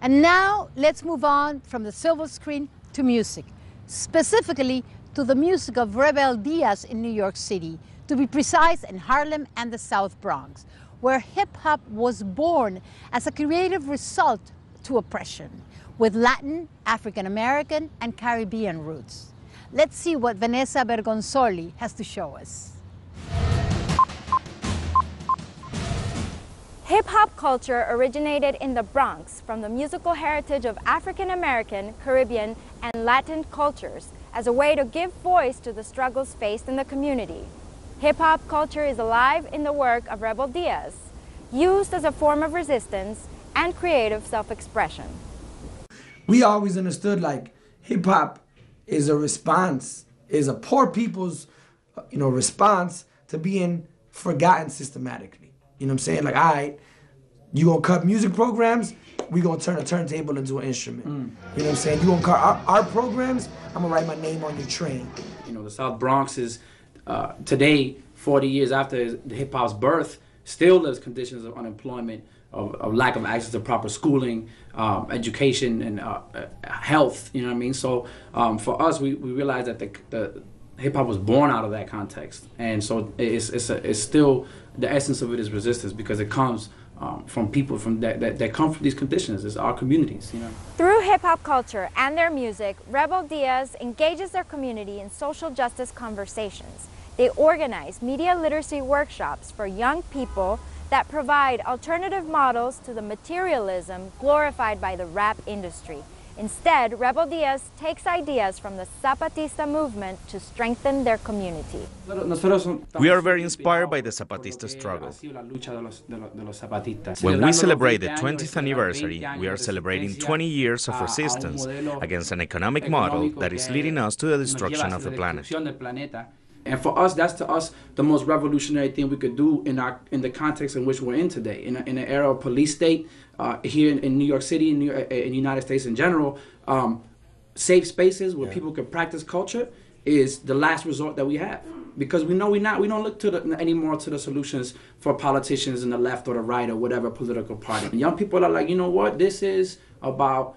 And now let's move on from the silver screen to music, specifically to the music of Rebel Diaz in New York City, to be precise in Harlem and the South Bronx, where hip-hop was born as a creative result to oppression, with Latin, African-American, and Caribbean roots. Let's see what Vanessa Bergonzoli has to show us. Hip-hop culture originated in the Bronx from the musical heritage of African-American, Caribbean, and Latin cultures as a way to give voice to the struggles faced in the community. Hip-hop culture is alive in the work of Rebel Diaz, used as a form of resistance and creative self-expression. We always understood like hip-hop is a response, is a poor people's response to being forgotten systematically. You know what I'm saying? Like, all right, you gonna cut music programs, we gonna turn a turntable into an instrument. You know what I'm saying? You gonna cut our programs, I'm gonna write my name on your train. You know, the South Bronx is, today, 40 years after the hip-hop's birth, still lives conditions of unemployment, of lack of access to proper schooling, education, and health, you know what I mean? So for us, we realized that the hip-hop was born out of that context. And so it's still, the essence of it is resistance, because it comes from people that come from these conditions. It's our communities, you know. Through hip-hop culture and their music, Rebel Diaz engages their community in social justice conversations. They organize media literacy workshops for young people that provide alternative models to the materialism glorified by the rap industry. Instead, Rebel Diaz takes ideas from the Zapatista movement to strengthen their community. We are very inspired by the Zapatista struggle. When we celebrate the 20th anniversary, we are celebrating 20 years of resistance against an economic model that is leading us to the destruction of the planet. And for us, that's to us the most revolutionary thing we could do in the context in which we're in today. In an era of police state, here in New York City, in the United States in general, safe spaces where people can practice culture is the last resort that we have. Because we don't look anymore to the solutions for politicians in the left or the right or whatever political party. And young people are like, you know what, this is about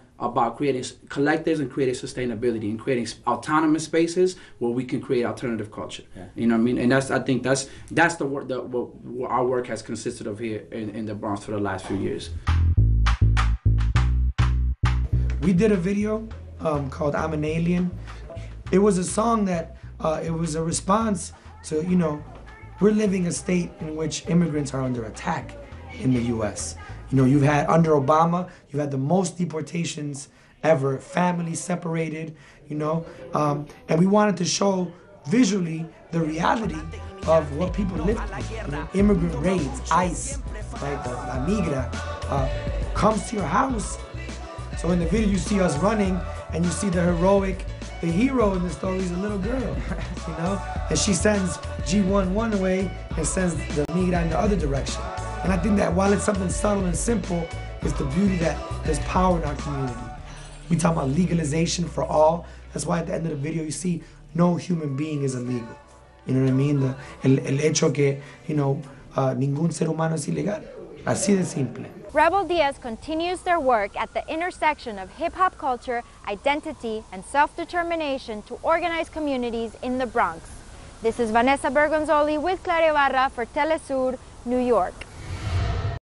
creating collectives and creating sustainability and creating autonomous spaces where we can create alternative culture. You know what I mean? And I think that's the work what our work has consisted of here in the Bronx for the last few years. We did a video called I'm an Alien. It was a song that, it was a response to, we're living a state in which immigrants are under attack in the US. You've had, under Obama, you've had the most deportations ever, families separated, and we wanted to show visually the reality of what people live through. Immigrant raids, ICE, right, the La Migra, comes to your house. So in the video you see us running, and you see the hero in the story is a little girl, and she sends G11 away and sends the Migra in the other direction. And I think that while it's something subtle and simple, it's the beauty that there's power in our community. We talk about legalization for all. That's why at the end of the video you see no human being is illegal. You know what I mean? El hecho que, ningún ser humano es ilegal. Así de simple. Rebel Diaz continues their work at the intersection of hip-hop culture, identity, and self-determination to organize communities in the Bronx. This is Vanessa Bergonzoli with Clara Ibarra for Telesur, New York.